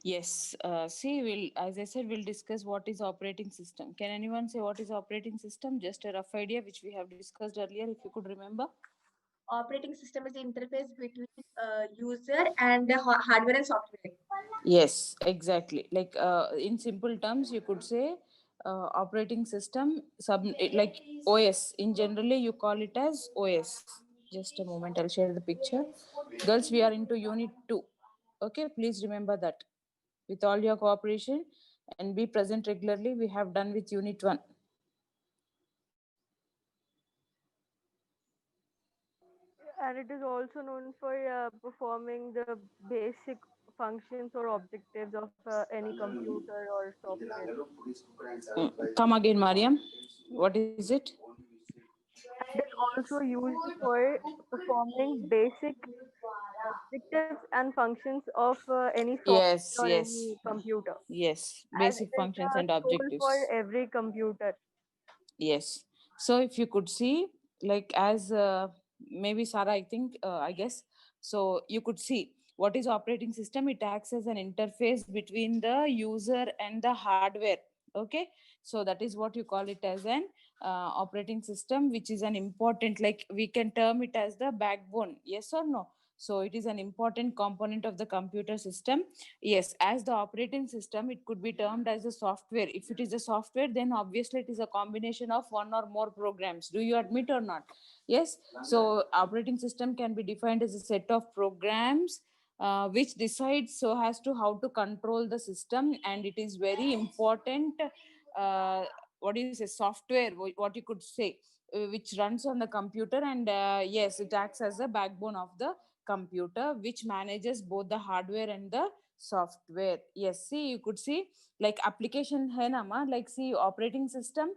Yes. See, as I said, we'll discuss what is operating system. Can anyone say what is operating system? Just a rough idea, which we have discussed earlier, if you could remember. Operating system is the interface between user and the hardware and software. Yes, exactly. Like in simple terms, you could say operating system like OS. In generally, you call it as OS. Just a moment, I'll share the picture. Girls, we are into Unit 2. Okay, please remember that. With all your cooperation and be present regularly, we have done with Unit 1. And it is also known for performing the basic functions or objectives of any computer or software. Come again, Mariam. What is it? And is also used for performing basic objectives and functions of any software Yes, or yes, any computer, yes. as Basic it is functions a and tool for objectives. every computer. Yes. So if you could see, like as maybe Sarah, I think, I guess. So you could see what is operating system. It acts as an interface between the user and the hardware. Okay. So that is what you call it as an operating system, which is an important, like we can term it as the backbone. Yes or no? So it is an important component of the computer system. Yes, as the operating system, it could be termed as a software. If it is a software, then obviously it is a combination of one or more programs. Do you admit or not? Yes. So operating system can be defined as a set of programs which decides so as to how to control the system, and it is very important. Uh, what do you say? Software, what you could say, which runs on the computer, and yes, it acts as a backbone of the computer, which manages both the hardware and the software. Yes, see, you could see like application hai na ma, like see operating system,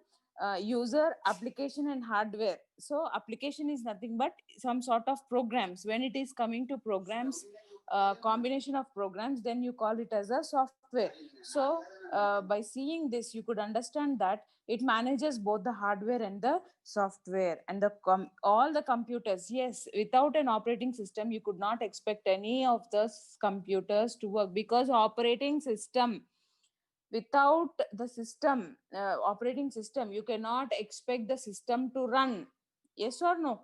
user, application and hardware. So application is nothing but some sort of programs. When it is coming to programs, combination of programs, then you call it as a software. So by seeing this, you could understand that it manages both the hardware and the software and the all the computers. Yes, without an operating system, you could not expect any of those computers to work, because operating system, without the system, operating system, you cannot expect the system to run. Yes or no?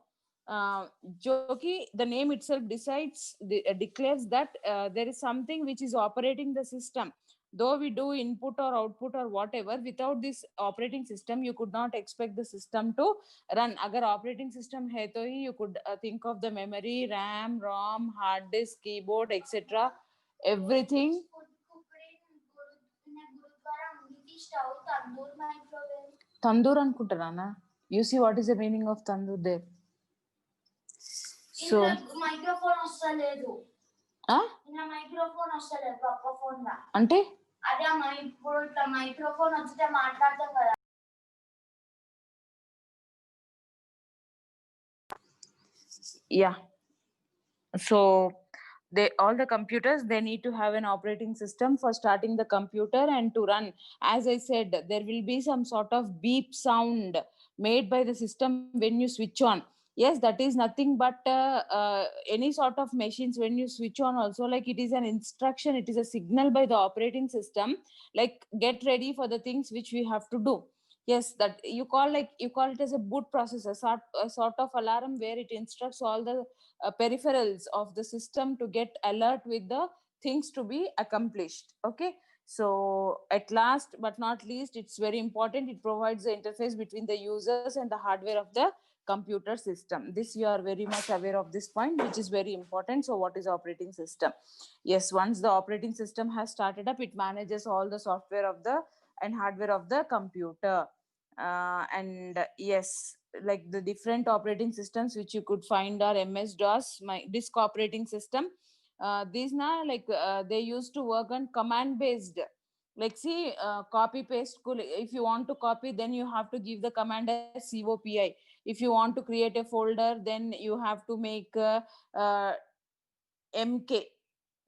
Joki, the name itself decides, declares that there is something which is operating the system. Though we do input or output or whatever, without this operating system, you could not expect the system to run. Agar operating system hai to hi you could think of the memory, ram, rom, hard disk, keyboard, etc. Everything. Tandoor అనుకుంటారా? You see what is the meaning of tandoor there? So microphone వస్తలేదు. Microphone వస్తలేదు పక్క phone లా అంటే అదే ఇప్పుడు ఇట్లా microphone వస్తే మాట్లాడతాం కదా. Yeah. So they, all the computers, they need to have an operating system for starting the computer and to run. As I said, there will be some sort of beep sound made by the system when you switch on. Yes, that is nothing but any sort of machines, when you switch on also, like it is an instruction, it is a signal by the operating system, like get ready for the things which we have to do. Yes, that you call, like you call it as a boot process, a sort of alarm where it instructs all the peripherals of the system to get alert with the things to be accomplished. Okay. So at last but not least, it's very important, it provides the interface between the users and the hardware of the computer system. This you are very much aware of this point, which is very important. So what is operating system? Yes, once the operating system has started up, it manages all the software of the and hardware of the computer. And yes, like the different operating systems which you could find are MS DOS, my disk operating system. These now, like they used to work on command based. Like see, copy paste, if you want to copy, then you have to give the command as COPI. If you want to create a folder, then you have to make uh, MK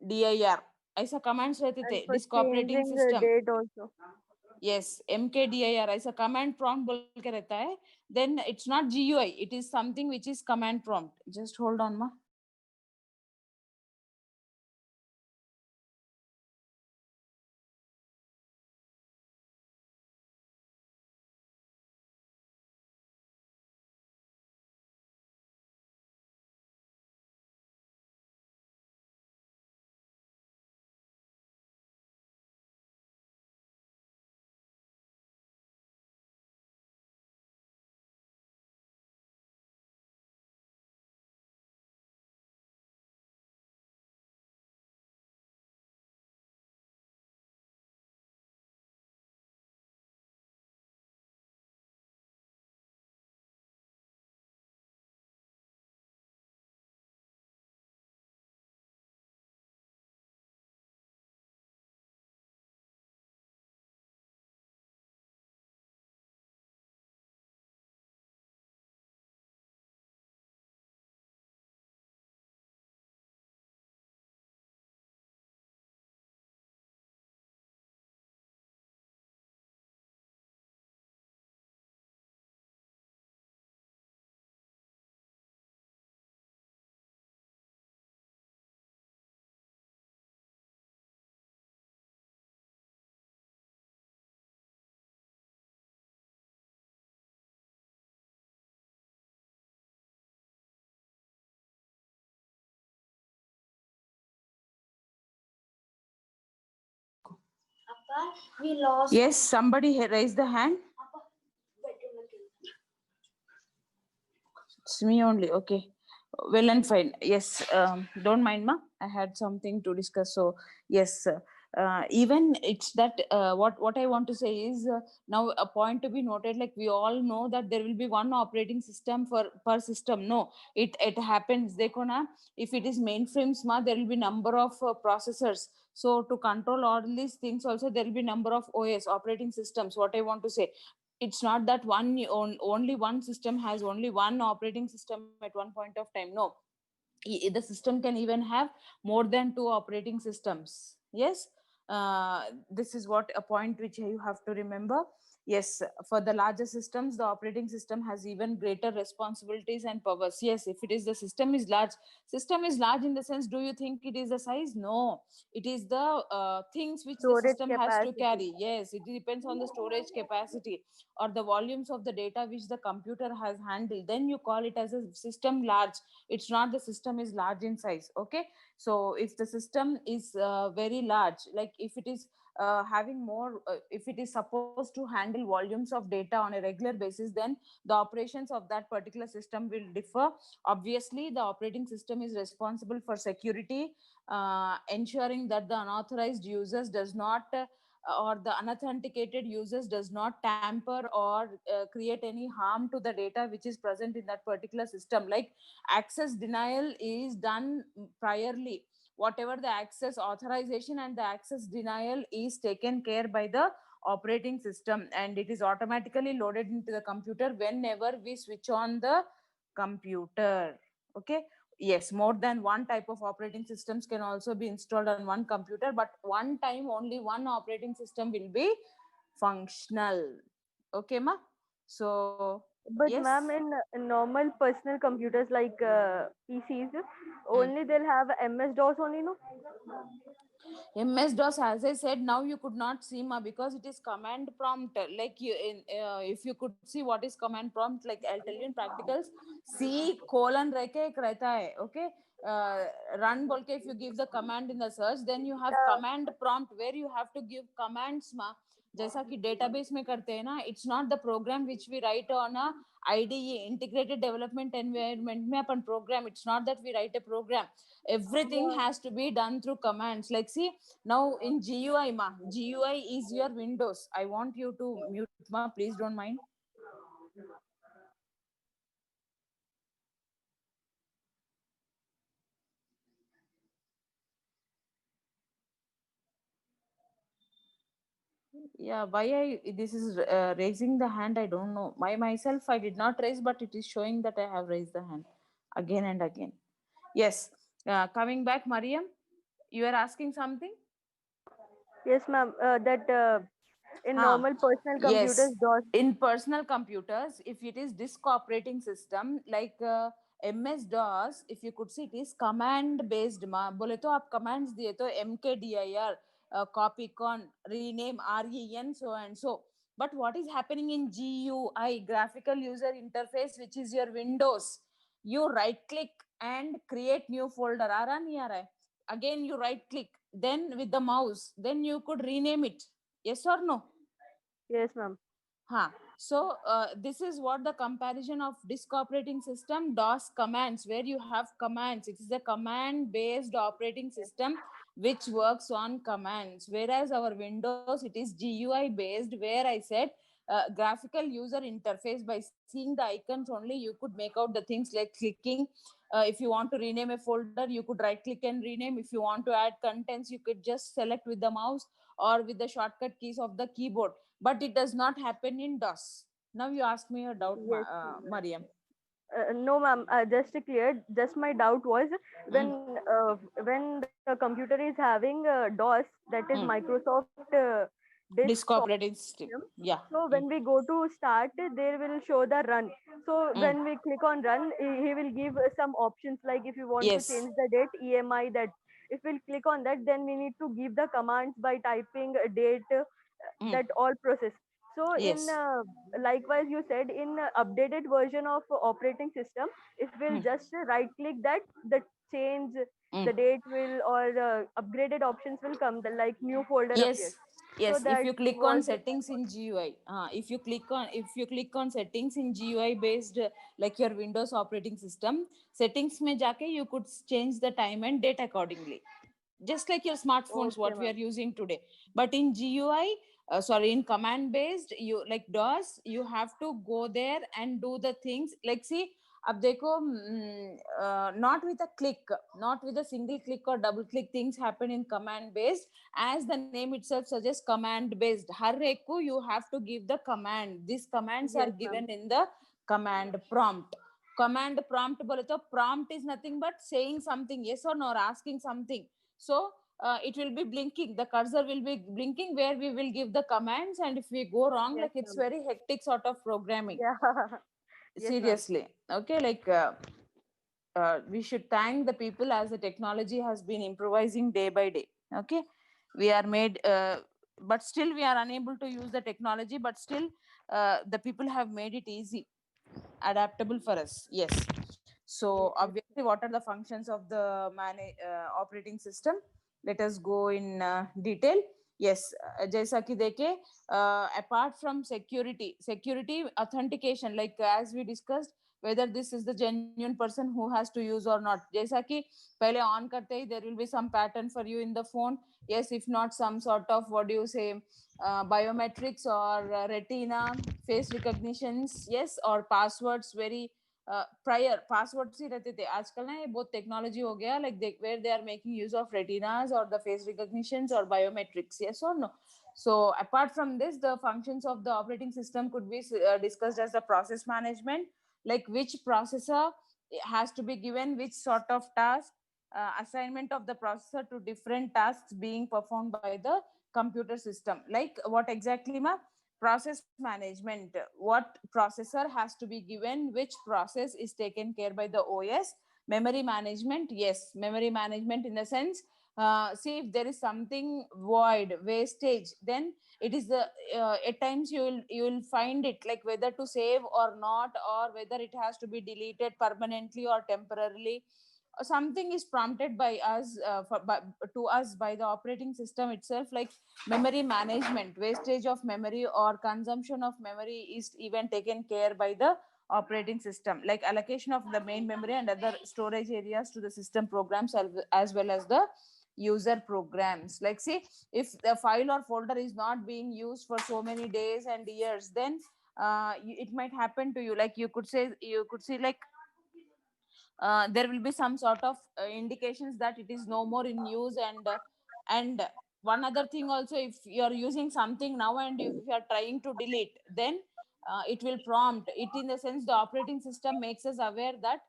dir ऐसा commands रहते And थे for disk operating changing the system. date also. Yes, MKDIR ऐसा command prompt बोल के रहता है. Then it's not GUI, it is something which is command prompt. Just hold on ma. We lost. Yes, somebody raised the hand. It's me only. Okay. Well and fine. Yes. Don't mind, ma. I had something to discuss. So yes. Even it's that what I want to say is now a point to be noted. Like we all know that there will be one operating system for per system. No, it happens. They gonna if it is mainframes, ma, there will be number of processors. So to control all these things, also there will be number of OS operating systems. What I want to say, it's not that only one system has only one operating system at one point of time. No, the system can even have more than two operating systems. Yes, this is what a point which you have to remember. Yes, for the larger systems the operating system has even greater responsibilities and powers. Yes, if it is the system is large in the sense, do you think it is the size? No, it is the things which the Storage system has to capacity. carry. Yes, it depends on the storage capacity or the volumes of the data which the computer has handled, then you call it as a system large. It's not the system is large in size. Okay, so if the system is very large, like if it is having more if it is supposed to handle volumes of data on a regular basis, then the operations of that particular system will differ. Obviously the operating system is responsible for security, ensuring that the unauthorized users does not or the unauthenticated users does not tamper or create any harm to the data which is present in that particular system. Like access denial is done priorly. Whatever the access authorization and the access denial is taken care by the operating system, and it is automatically loaded into the computer whenever we switch on the computer. Okay, yes, more than one type of operating systems can also be installed on one computer, but one time only one operating system will be functional. Okay ma. So But yes. ma'am, in normal personal computers like PCs, Mm. only they'll have MS-DOS only, no? MS DOS, as I said, now you could not see ma because it is command prompt. Like you, if you could see what is command prompt, like I'll tell you in practicals. C colon reke ek rehta hai. Okay, run bolke, if you give the command in the search, then you have command prompt where you have to give commands ma. जैसा कि database में करते हैं ना, it's not the program which we write on a IDE, integrated development environment में अपन program, it's not that we write a program. Everything has to be done through commands. Like see, now in GUI ma, GUI is your Windows. I want you to mute ma, please don't mind. Yeah, why I this is raising the hand, I don't know. Myself I did not raise, but it is showing that I have raised the hand again and again. Yes, coming back, Mariam, you are asking something. Yes, ma'am. That in Huh. normal personal computers, Yes, DOS. in personal computers, if it is disk operating system like MS DOS, if you could see, it is command based ma. बोले तो आप commands दिए तो mkdir, copy con, rename, ren, so and so. But what is happening in GUI, graphical user interface, which is your Windows? You right click and create new folder. आ रहा नहीं आ रहा है? Again you right click, then with the mouse, then you could rename it. Yes or no? Yes, ma'am. Huh. So this is what the comparison of disk operating system DOS commands, where you have commands. It is a command based operating system which works on commands, whereas our Windows, it is GUI based, where I said graphical user interface. By seeing the icons only, you could make out the things like clicking. If you want to rename a folder, you could right click and rename. If you want to add contents, you could just select with the mouse or with the shortcut keys of the keyboard. But it does not happen in DOS. Now you ask me a doubt, Yes. Mariam. No, ma'am. Just to clear, just my doubt was Mm. when the computer is having DOS, that is Mm. Microsoft disk Disk operating system. system. Yeah. So Mm. when we go to start, there will show the run. So Mm. when we click on run, he will give some options like if you want to Yes. change the date, EMI that. If we'll click on that, then we need to give the commands by typing a date, Mm. that all process. So in Yes. likewise you said in updated version of operating system, if we'll Mm. just right click that, the change Mm. the date will or upgraded options will come, the like new folder appears. Yes. So Yes. If that you click on was settings in GUI, if you click on settings in GUI based, like your Windows operating system settings में जाके, you could change the time and date accordingly, just like your smartphones okay, what we ma'am. are using today. But in GUI, sorry, in command based, you like DOS, you have to go there and do the things like see. अब देखो, not with a click, not with a single click or double click, things happen in command based. As the name itself suggests, command based, हर एक को you have to give the command. These commands are Yes, ma'am. given in the command prompt. Command prompt बोले तो prompt is nothing but saying something, yes or no, or asking something. So it will be blinking, the cursor will be blinking where we will give the commands, and if we go wrong, Yes, like it's ma'am. very hectic sort of programming. Yeah. Yes, ma'am. Seriously. Okay, like we should thank the people, as the technology has been improvising day by day. Okay, we are made but still we are unable to use the technology, but still the people have made it easy, adaptable for us. Yes. So Yes. obviously, what are the functions of the operating system? Let us go in detail. Yes, जैसा कि देखे, apart from security authentication, like as we discussed, whether this is the genuine person who has to use or not. जैसा कि पहले on करते ही there will be some pattern for you in the phone. Yes, if not some sort of, what do you say, biometrics or retina face recognitions. Yes, or passwords, very prior passwords ही रहते थे. आजकल ना ये बहुत technology हो गया, like where they are making use of retinas or the face recognitions or biometrics. Yes or no? So apart from this, the functions of the operating system could be discussed as the process management, like which processor has to be given which sort of task, assignment of the processor to different tasks being performed by the computer system. Like what exactly, ma? Process management, what processor has to be given which process is taken care by the OS. Memory management, yes, memory management in the sense, see if there is something void, wastage, then it is the at times you will find it, like whether to save or not, or whether it has to be deleted permanently or temporarily. something is prompted by us to us by the operating system itself, like memory management, wastage of memory or consumption of memory is even taken care by the operating system, like allocation of the main memory and other storage areas to the system programs as well as the user programs. Like see, if the file or folder is not being used for so many days and years, then it might happen to you, like you could say, you could see like there will be some sort of indications that it is no more in use. And one other thing also, if you are using something now and if you are trying to delete, then it will prompt it, in the sense the operating system makes us aware that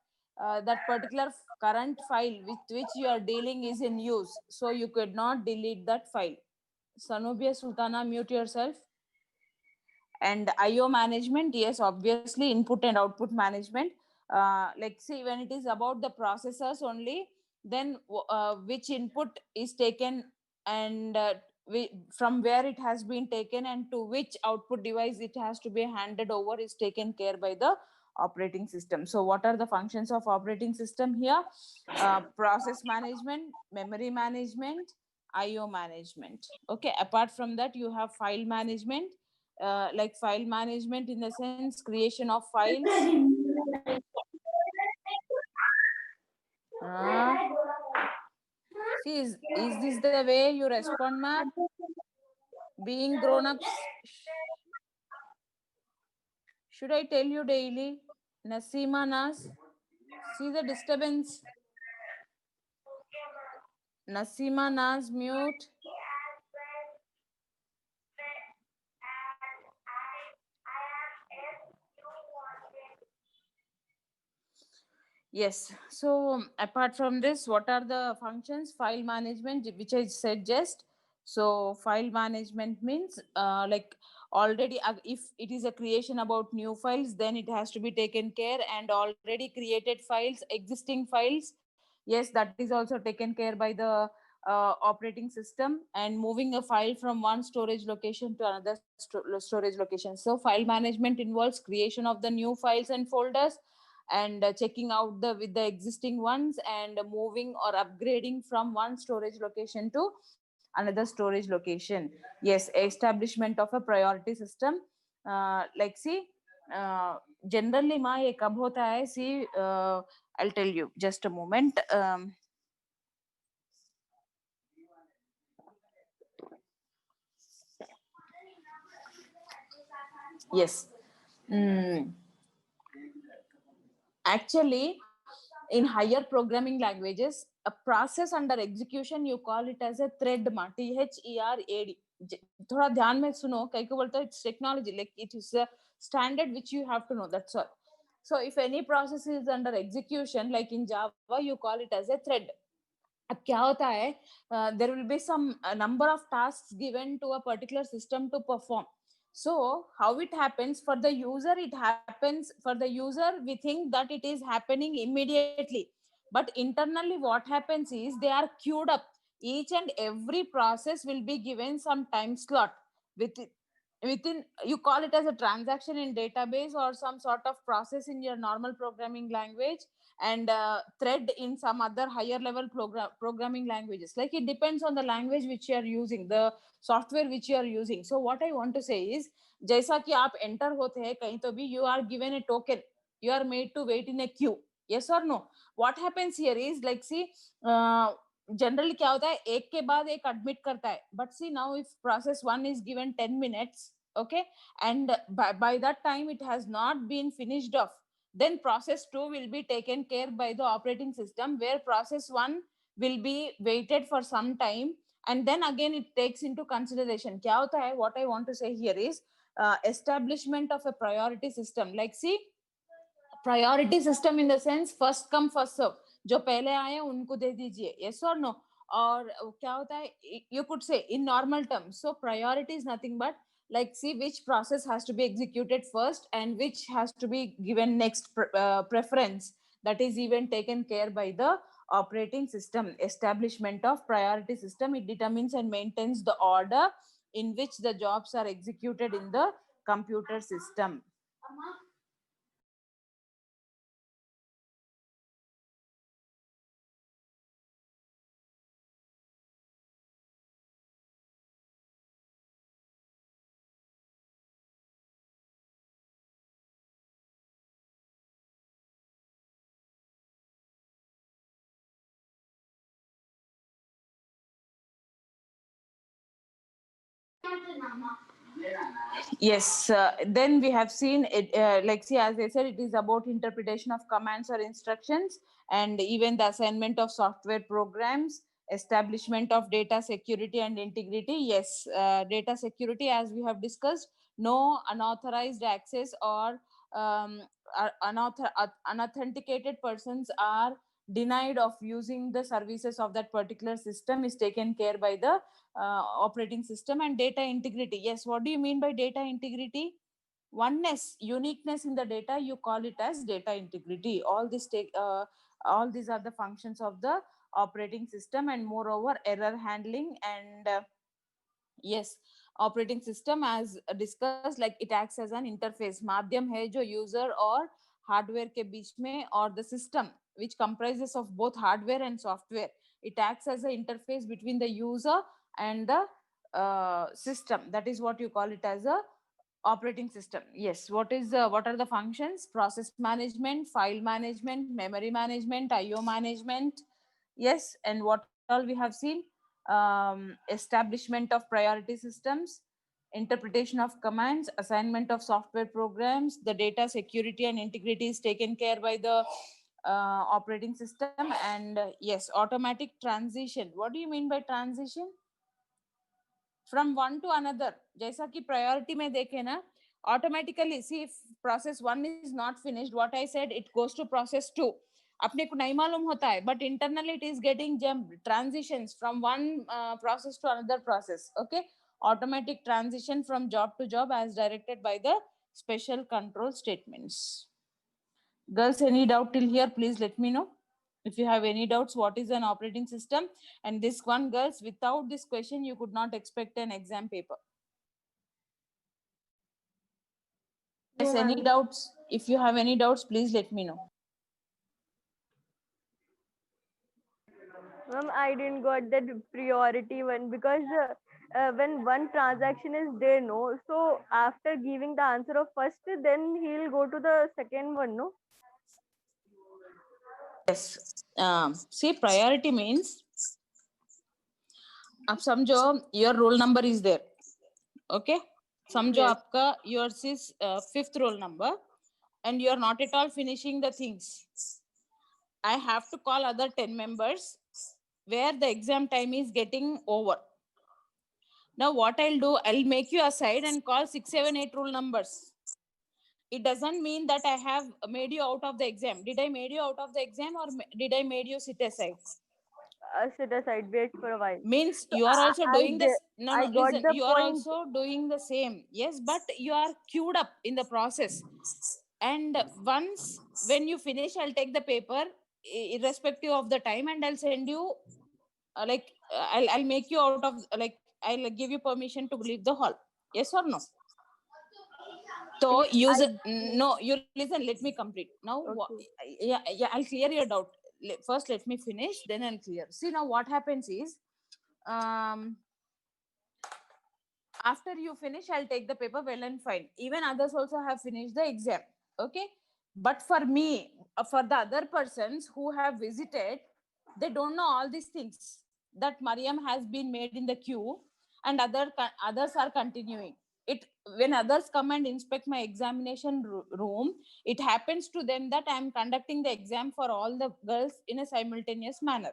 that particular current file with which you are dealing is in use, so you could not delete that file. Sanubia Sultana, mute yourself. And IO management, yes, obviously input and output management. Like see, when it is about the processors only, then which input is taken, and from where it has been taken and to which output device it has to be handed over is taken care by the operating system. So what are the functions of operating system here? Process management, memory management, IO management. Okay, apart from that, you have file management, like file management in the sense creation of files. uh, See, is this the way you respond, ma'am? Being grown ups, should I tell you daily? Nasima Nas, see the disturbance. Nasima Nas, mute. Yes. So apart from this, what are the functions? File management, which I said just. So file management means like already if it is a creation about new files, then it has to be taken care, and already created files, existing files, yes, that is also taken care by the operating system, and moving a file from one storage location to another storage location. So file management involves creation of the new files and folders, and checking out the with the existing ones, and moving or upgrading from one storage location to another storage location. Yes, establishment of a priority system. Like see, generally ma ye kab hota hai, see, I'll tell you, just a moment. Yes. Mm. Actually, in higher programming languages, a process under execution, you call it as a thread ma, THERAD. थोड़ा ध्यान में सुनो, कई को बोलते हैं it's technology, like it is a standard which you have to know, that's all. So if any process is under execution, like in Java, you call it as a thread. अब क्या होता है, there will be some number of tasks given to a particular system to perform. So how it happens for the user, it happens for the user, we think that it is happening immediately, but internally what happens is they are queued up. Each and every process will be given some time slot with within, you call it as a transaction in database or some sort of process in your normal programming language, and thread in some other higher level programming languages. Like it depends on the language which you are using, the software which you are using. So what I want to say is, जैसा कि आप enter होते हैं कहीं तो भी, you are given a token, you are made to wait in a queue, yes or no? What happens here is, like see, generally क्या होता है, एक के बाद एक admit करता है, but see now if process 1 is given 10 minutes, okay, and by that time it has not been finished off, then process 2 will be taken care by the operating system, where process 1 will be waited for some time, and then again it takes into consideration. Kya hota hai, what I want to say here is establishment of a priority system. Like see, priority system in the sense first come first serve, जो पहले आए उनको दे दीजिए, yes और no. और क्या होता है, you could say in normal terms, so priority is nothing but like see which process has to be executed first and which has to be given next preference, that is even taken care by the operating system. Establishment of priority system, it determines and maintains the order in which the jobs are executed in the computer system. Yes, then we have seen it, like, see, as I said, it is about interpretation of commands or instructions, and even the assignment of software programs, establishment of data security and integrity. Yes, data security, as we have discussed, no unauthorized access or unauthenticated persons are denied of using the services of that particular system is taken care by the operating system. And data integrity, yes, what do you mean by data integrity? Oneness, uniqueness in the data, you call it as data integrity. All these are the functions of the operating system. And moreover, error handling and yes, operating system as discussed, like it acts as an interface, माध्यम है जो user और hardware के बीच में, or the system which comprises of both hardware and software. It acts as an interface between the user and the system. That is what you call it as a operating system. Yes, what are the functions? Process management, file management, memory management, IO management. Yes, and what all we have seen? Establishment of priority systems, interpretation of commands, assignment of software programs, the data security and integrity is taken care by the operating system. And yes, automatic transition. What do you mean by transition? From one to another. जैसा कि priority में देखे ना, automatically, see, if process 1 is not finished, what I said, it goes to process 2. अपने को नहीं मालूम होता है, but internally it is getting jumped, transitions from one process to another process. Okay, automatic transition from job to job as directed by the special control statements. Girls, any doubt till here, please let me know. If you have any doubts, what is an operating system? And this one, girls, without this question, you could not expect an exam paper. Yes, No, any ma'am. doubts? If you have any doubts, please let me know. Ma'am, I didn't got that priority one because when one transaction is there, no, so after giving the answer of first, then he'll go to the second one, no? Yes. See, priority means, अब समझो your roll number is there. Okay. समझो Yes. आपका yours is 5th roll number and you are not at all finishing the things. I have to call other 10 members where the exam time is getting over. Now what I'll do, I'll make you aside and call 6, 7, 8 roll numbers. It doesn't mean that I have made you out of the exam. Did I made you out of the exam or did I made you sit aside? Sit aside, wait for a while. Means So you are also doing this. No, I got listen, the you are point. also doing the same. Yes, but you are queued up in the process. And once when you finish, I'll take the paper irrespective of the time and I'll send you I'll make you out of I'll give you permission to leave the hall. Yes or no? So use I no, you listen, let me complete. Now okay. yeah, I'll clear your doubt. First let me finish, then I'll clear. See, now what happens is after you finish, I'll take the paper, well and fine. Even others also have finished the exam. Okay. But for me, for the other persons who have visited, they don't know all these things that Mariam has been made in the queue and others are continuing. It when others come and inspect my examination room, it happens to them that I am conducting the exam for all the girls in a simultaneous manner.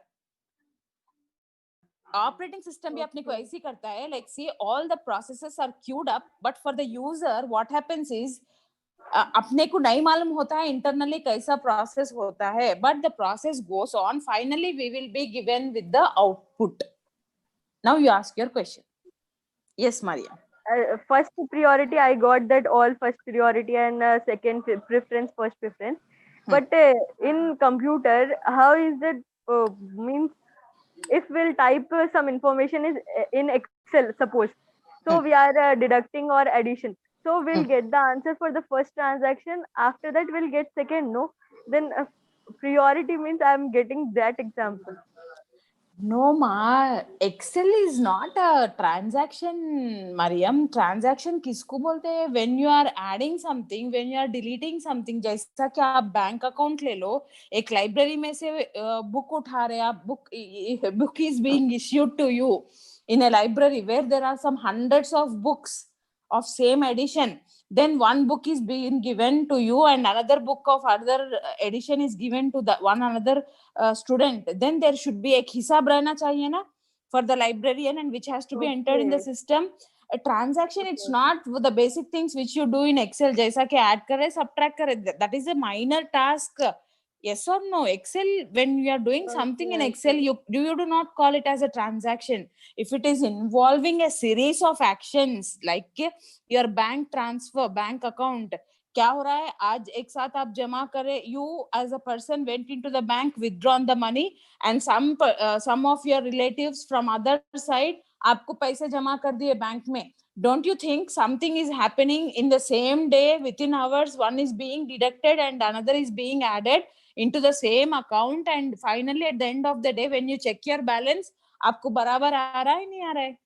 Operating system भी अपने को ऐसे ही करता है, like see, all the processes are queued up, but for the user what happens is अपने को नहीं मालूम होता है internally कैसा process होता है, but the process goes on. Finally we will be given with the output. Now you ask your question. Yes, Maria. First priority, I got that all first priority and second preference, first preference. But in computer, how is it means if we'll type some information is in Excel, suppose, so we are deducting or addition, so we'll get the answer for the first transaction, after that we'll get second, no, then priority means I'm getting that example. No, ma. Excel is not a transaction, Mariam. Transaction किसको बोलते हैं? When you are adding something, when you are deleting something, जैसा कि आप bank account ले लो, एक library में से बुक उठा रहे आप, book is being issued to you in a library where there are some hundreds of books of same edition. Then one book is being given to you and another book of other edition is given to the one another student. Then there should be एक हिसाब रहना चाहिए ना for the librarian, and which has to be entered in the Okay. system. A transaction, it's not the basic things which you do in Excel, जैसा कि add करे subtract करे, that is a minor task. Yes or no? Excel, when you are doing something in Okay, Excel, okay. you do not call it as a transaction. If it is involving a series of actions like your bank transfer, bank account, क्या हो रहा है आज एक साथ आप जमा करे, you as a person went into the bank, withdrawn the money, and some of your relatives from other side आपको पैसे जमा कर दिए बैंक में. Don't you think something is happening in the same day, within hours? One is being deducted and another is being added into the same account, and finally at the end of the day when you check your balance, आपको बराबर आ रहा है नहीं आ रहा है?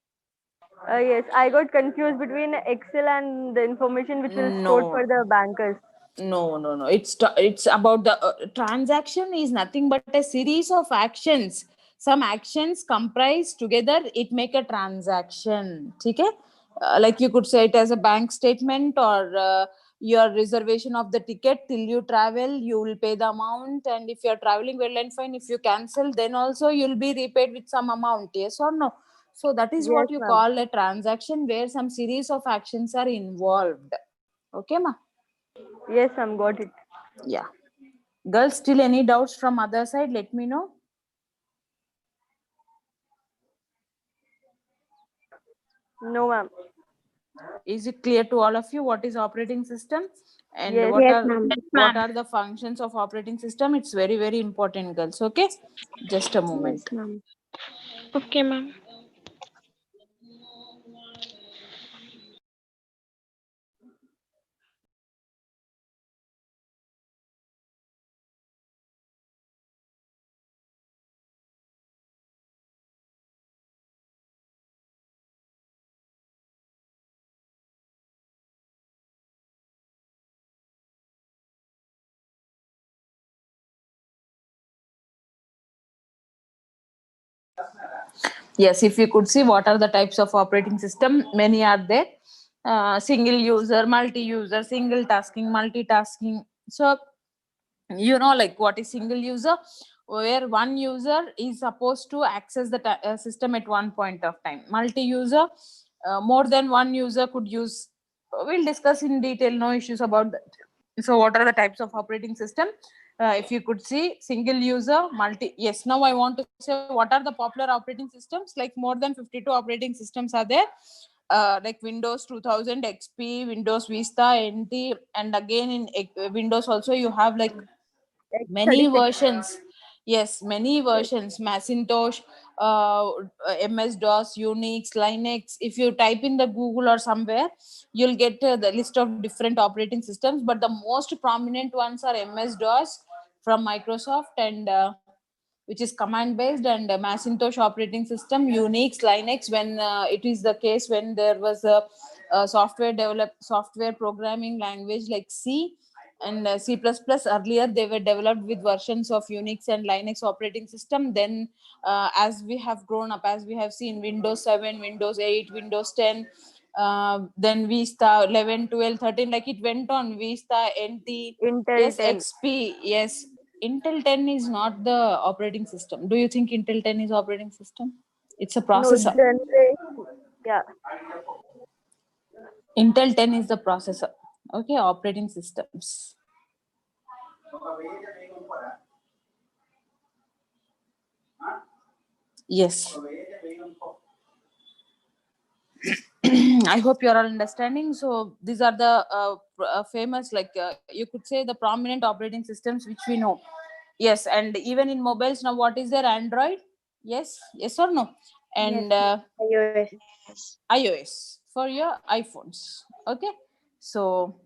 Yes, I got confused between Excel and the information which is stored for No, the bankers. no. It's about the transaction is nothing but a series of actions. Some actions comprise together, it make a transaction. Okay? Like you could say it as a bank statement, or your reservation of the ticket till you travel, you will pay the amount, and if you're traveling well and fine, if you cancel, then also you'll be repaid with some amount. Yes or no? So that is Yes, what you ma'am. call a transaction, where some series of actions are involved. Okay, ma? Yes, ma'am. Got it. Yeah. Girls, still any doubts from other side? Let me know. No, ma'am. Is it clear to all of you what is operating system and Yes. what Yes, are ma'am. what are the functions of operating system? It's very, very important, girls. Okay, just a Yes, moment. ma'am. Okay, ma'am. Yes, if you could see what are the types of operating system, many are there. Single user, multi-user, single tasking, multitasking. So you know, like what is single user, where one user is supposed to access the system at one point of time. Multi-user, more than one user could use. We'll discuss in detail, no issues about that. So what are the types of operating system? If you could see single user, multi, yes, now I want to say what are the popular operating systems. Like more than 52 operating systems are there, like Windows 2000 XP, Windows Vista, NT, and again in Windows also you have like many X36. versions. Yes, many Yes. versions. Macintosh, MS DOS, Unix, Linux. If you type in the Google or somewhere, you'll get the list of different operating systems, but the most prominent ones are MS DOS from Microsoft, and which is command based, and Macintosh operating system, Unix, Linux, when it is the case when there was a software programming language like C and C++. Earlier they were developed with versions of Unix and Linux operating system. Then as we have grown up, as we have seen Windows 7, Windows 8, Windows 10, then Vista 11, 12, 13, like it went on. Vista, NT, Intel yes, 10. XP, yes. Intel 10 is not the operating system. Do you think Intel 10 is operating system? It's a No, processor. generation. Yeah. Intel 10 is the processor. Okay, operating systems. Yes. I hope you're all understanding. So these are the famous, like you could say the prominent operating systems which we know. Yes, and even in mobiles now, what is there? Android? Yes or no? Yes, And iOS. iOS for your iPhones. Okay, so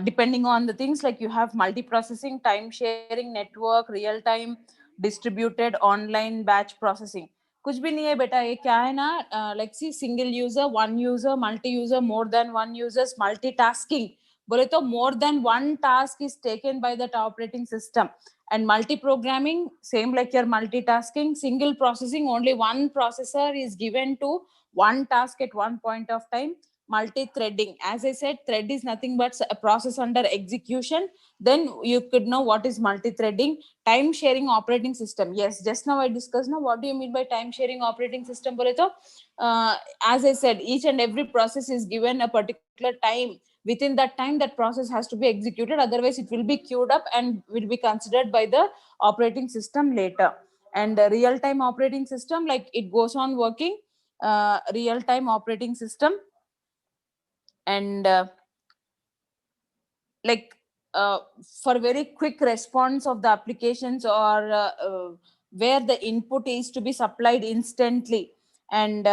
depending on the things, like you have multi-processing, time sharing, network, real time, distributed online batch processing. कुछ भी नहीं है बेटा, ये क्या है ना, like see single user, one user, multi user, more than one users, multitasking. बोले तो more than one task is taken by that operating system. And multi-programming, same like your multitasking. Single processing, only one processor is given to one task at one point of time. Multi-threading, as I said, thread is nothing but a process under execution. Then you could know what is multi-threading. Time sharing operating system, yes, just now I discussed. Now what do you mean by time sharing operating system? Bole to, as I said, each and every process is given a particular time. Within that time, that process has to be executed, otherwise it will be queued up and will be considered by the operating system later. And the real-time operating system, like it goes on working, real-time operating system. And like for very quick response of the applications, or where the input is to be supplied instantly. And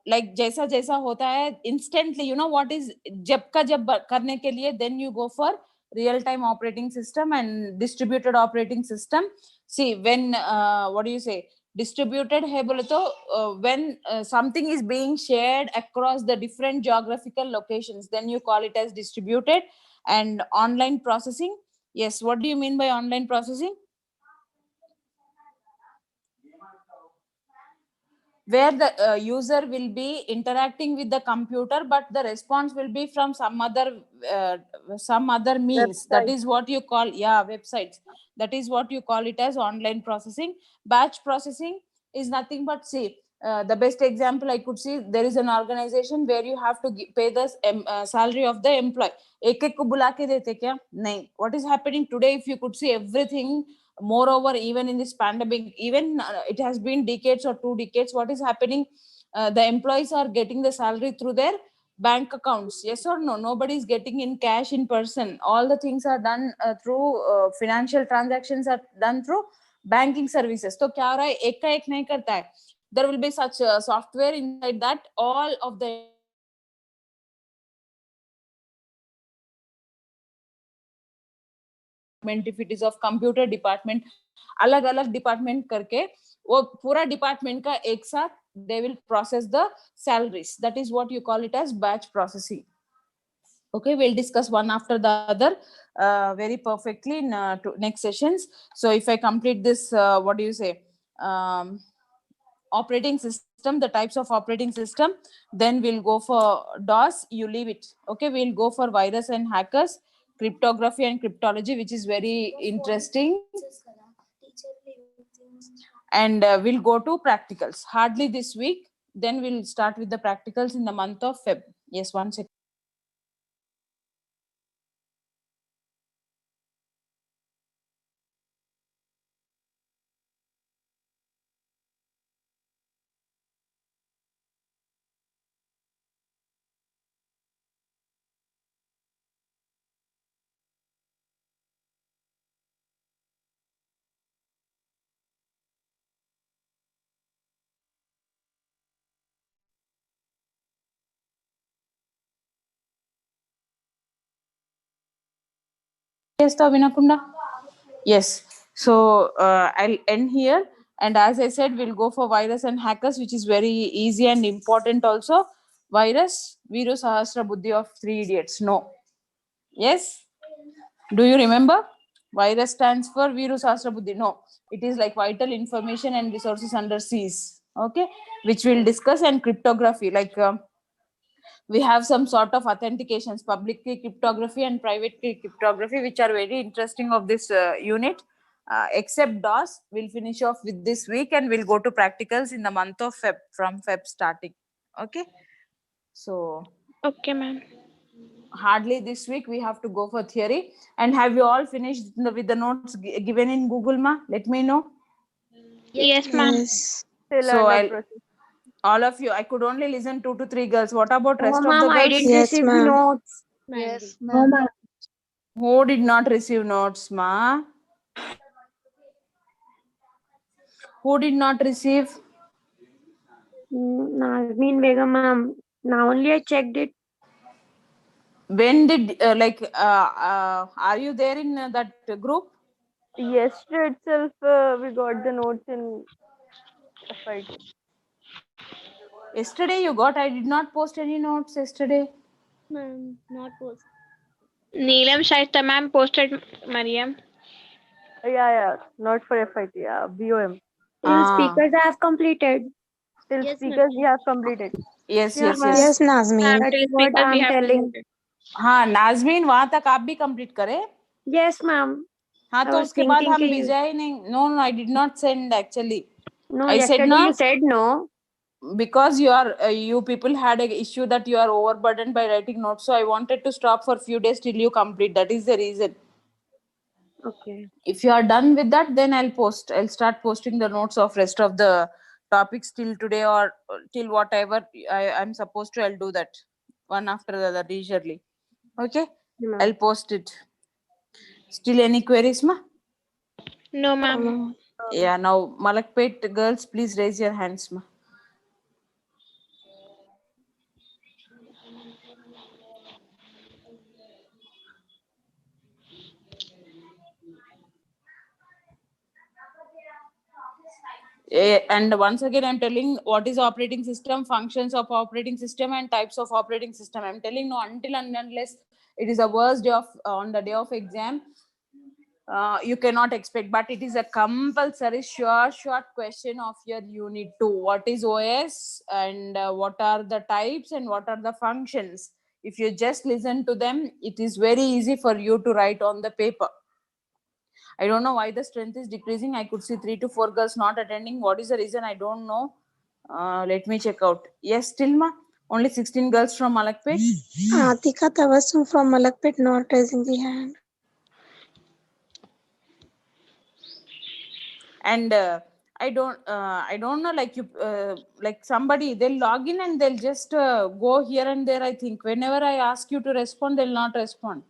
like jaisa jaisa hota hai instantly, you know what is jab ka jab karne ke liye, then you go for real time operating system and distributed operating system. See, when what do you say, distributed hai bole to, when something is being shared across the different geographical locations, then you call it as distributed. And online processing, yes, what do you mean by online processing? Where the user will be interacting with the computer, but the response will be from some other means. Website. That is what you call, yeah, websites. That is what you call it as online processing. Batch processing is nothing but, see, the best example I could see, there is an organization where you have to pay the salary of the employee. एक एक को बुला के देते क्या? नहीं. What is happening today, if you could see everything, moreover, even in this pandemic, even it has been decades or 2 decades, what is happening? The employees are getting the salary through their bank accounts. Yes or no? Nobody is getting in cash in person. All the things are done through financial transactions are done through banking services. So kya ho raha hai, ek ka ek nahi karta hai. There will be such software inside that all of the if it is of computer department, अलग अलग department करके वो पूरा department का एक साथ they will process the salaries. That is what you call it as batch processing. Okay, we'll discuss one after the other very perfectly in next sessions. So if I complete this, what do you say, operating system, the types of operating system, then we'll go for DOS, you leave it. Okay, we'll go for virus and hackers, cryptography and cryptology, which is very interesting. And we'll go to practicals hardly this week. Then we'll start with the practicals in the month of Feb. Yes, one second. Yes, Vinakunda. Yes. So I'll end here. And as I said, we'll go for virus and hackers, which is very easy and important also. Virus, Viru Sahasra Buddhi of Three Idiots. No. Yes. Do you remember? Virus stands for Viru Sahasra Buddhi. No. It is like vital information and resources under seas. Okay. Which we'll discuss. And cryptography, like we have some sort of authentications, public key cryptography and private key cryptography, which are very interesting of this unit. Except DOS, we'll finish off with this week and we'll go to practicals in the month of Feb, from Feb starting. Okay. So Okay, ma'am. hardly this week we have to go for theory. And have you all finished with the notes given in Google Ma? Let me know. Yes, ma'am. Yes. Still So under I'll, process. all of you, I could only listen 2 to 3 girls. What about rest of the Ma'am, girls? I didn't Yes, receive ma'am. notes. Yes, No, ma'am. ma'am. Who did not receive notes, ma? Who did not receive? Nazmeen Begum, ma'am. Now only I checked it. When did are you there in that group? Yesterday itself, we got the notes in FIT. Yesterday you got, I did not post any notes yesterday. Ma'am, not post. Neelam Shaista ma'am posted Mariam. Yeah, not for FIT. Yeah, BOM. Till Ah, speakers I have completed. Till Yes, ma'am. speakers we have completed. yes, Yeah, yes, ma'am. yes. Yes, Nazmeen. Ma'am, That's till what speakers we I'm have telling. completed. हाँ नाजमीन वहां तक आप भी complete करे. Yes, ma'am. हाँ I तो was उसके बाद thinking हम कि you. भेजा ही नहीं. No, I did not send actually. No, I said yesterday no you said no. because you people had a issue that you are overburdened by writing notes. So I wanted to stop for few days till you complete. That is the reason. Okay. If you are done with that, then I'll start posting the notes of rest of the topics till today or till whatever I'm supposed to. I'll do that one after the other leisurely. Okay, Yeah, ma'am. I'll post it. Still any queries, ma? No, ma'am. Yeah, now Malakpet girls, please raise your hands, ma. And once again, I'm telling what is operating system, functions of operating system, and types of operating system. I'm telling no until and unless it is a worst day of on the day of exam, you cannot expect. But it is a compulsory short question of your unit 2. What is OS and what are the types and what are the functions? If you just listen to them, it is very easy for you to write on the paper. I don't know why the strength is decreasing. I could see 3 to 4 girls not attending. What is the reason? I don't know. Let me check out. Yes, Tilma. Only 16 girls from Malakpet. Atika Tabassum from Malakpet not raising the hand. And I don't know. Like you, like somebody, they'll log in and they'll just go here and there. I think whenever I ask you to respond, they'll not respond.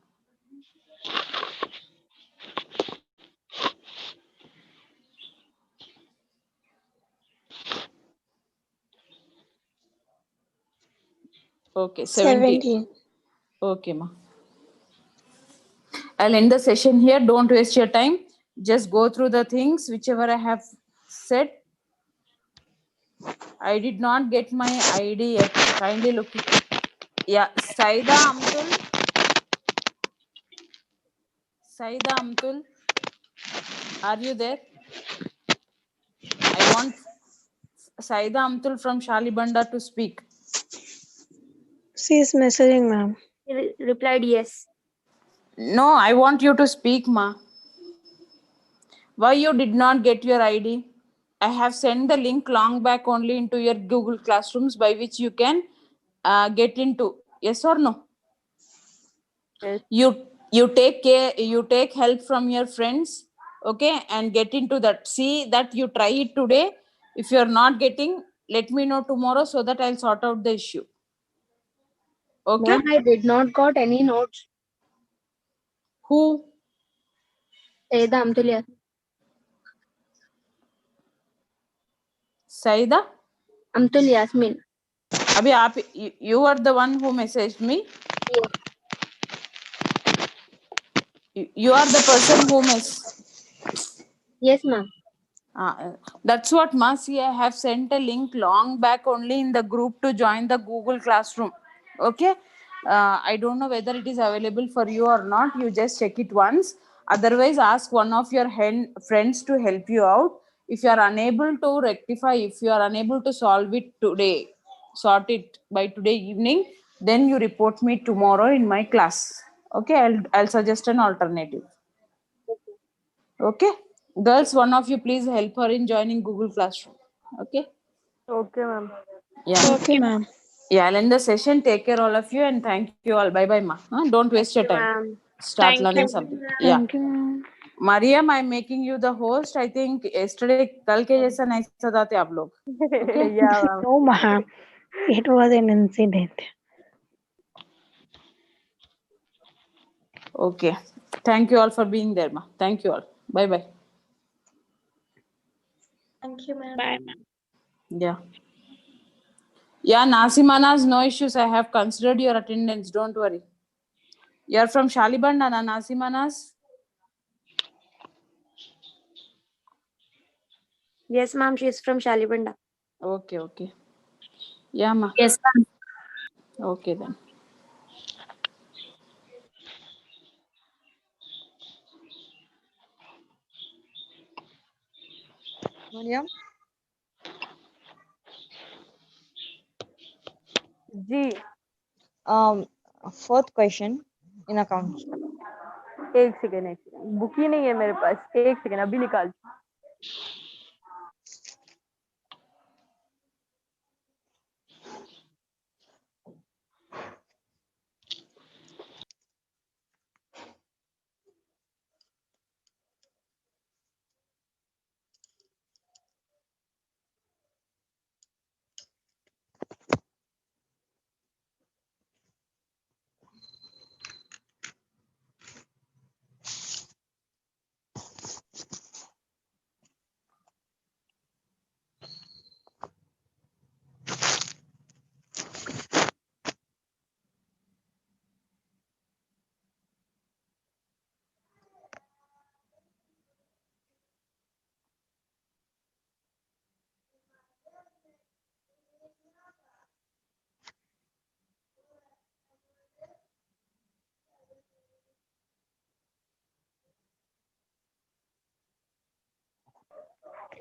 Okay, 17. 17. Okay, ma. I'll end the session here. Don't waste your time. Just go through the things, whichever I have said. I did not get my ID yet. Kindly look. Yeah, Saida Amtul. Saida Amtul. Are you there? I want Saida Amtul from Shalibanda to speak. She is messaging, ma'am. He replied yes. No, I want you to speak, ma. Why you did not get your ID? I have sent the link long back only into your Google Classrooms by which you can get into. Yes or no? Yes. You take care. You take help from your friends, okay, and get into that. See that you try it today. If you are not getting, let me know tomorrow so that I'll sort out the issue. Okay. Ma'am, I did not got any notes. Who? Saida Amtul. Saida? Amtul Yasmin. Abhi, you are the one who messaged me. You are the person who Yes, ma'am. That's what, Masi. I have sent a link long back only in the group to join the Google Classroom. Okay. I don't know whether it is available for you or not. You just check it once. Otherwise, ask one of your friends to help you out. If you are unable to rectify, if you are unable to solve it today, sort it by today evening, then you report me tomorrow in my class. Okay. I'll suggest an alternative. Okay. Girls, one of you please help her in joining Google Classroom. Okay. Okay, ma'am. Yeah. Okay, ma'am. Yeah, I'll end the session. Take care, all of you, and thank you all. Bye bye, ma. Don't waste your time. Ma'am. Start Thank learning you. something. Yeah. Thank you, ma'am. Mariam, I'm making you the host. I think yesterday, कल के जैसा नहीं सजाते आप लोग. Okay. Yeah, ma'am. No, ma'am. It was an incident. Okay. Thank you all for being there, ma. Thank you all. Bye bye. Thank you, ma'am. Bye, ma'am. Yeah. Yeah, Nasimanas, no issues. I have considered your attendance. Don't worry. You're from Shalibanda, na Nasimanas? Yes, ma'am. She is from Shalibanda. Okay, okay. Yeah, ma. Yes, ma'am. Okay then. Mariam, ji fourth question in accounts. एक second book ही नहीं है मेरे पास, एक second अभी निकाल.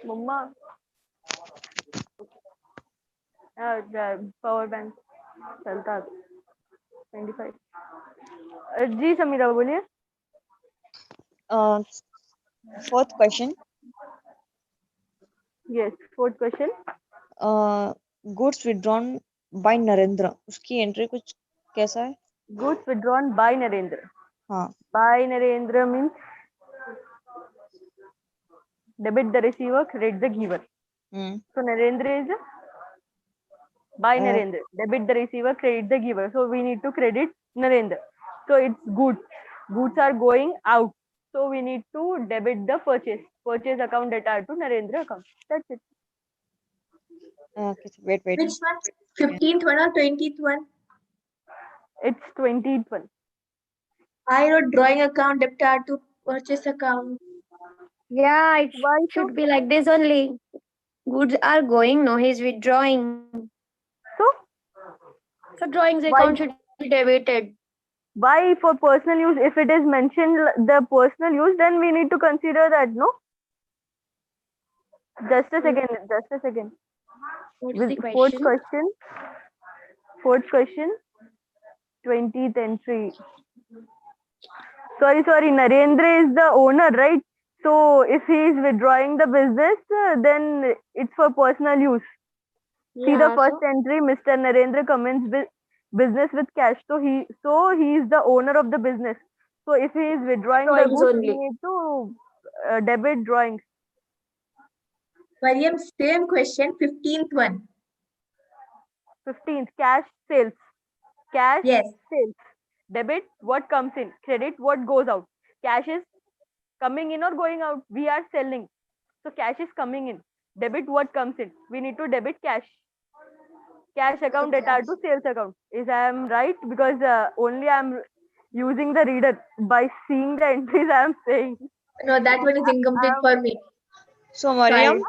मम्मा power bank चलता 25. जी समीरा बोलिए. Fourth question. Yes, fourth question. Goods withdrawn by Narendra. उसकी एंट्री कुछ कैसा है? Goods withdrawn by Narendra. हाँ. By Narendra means debit the receiver, credit the giver. So Narendra is by Narendra. Debit the receiver, credit the giver. So we need to credit Narendra. So it's goods. Goods are going out. So we need to debit the purchase. Purchase account data to Narendra account. That's it. Okay, wait. Which one? 15th one or 20th one? It's 20th one. I wrote drawing account debtor to purchase account. Yeah, it Why so? should be like this only. Goods are going, no, he's withdrawing. So So drawings Why? account should be debited. why for personal use? If it is mentioned the personal use, then we need to consider that, no? Just a second. Just a second. What's With the fourth question? question, 20th entry. Sorry, Narendra is the owner, right? So if he is withdrawing the business, then it's for personal use. See the Yeah, first so entry, Mr. Narendra commenced business with cash. So he is the owner of the business. So if he is withdrawing the Drawings goods, only. we need to debit drawings. Mariam, same question, 15th one. 15th, cash sales. Cash Yes. sales. Debit what comes in, credit what goes out. Cash is coming in or going out. We are selling, so cash is coming in. Debit what comes in. We need to debit cash. Cash account data to sales account. Is I am right? Because only I am using the reader. By seeing the entries I am saying. No, that one is incomplete for me. So Mariam,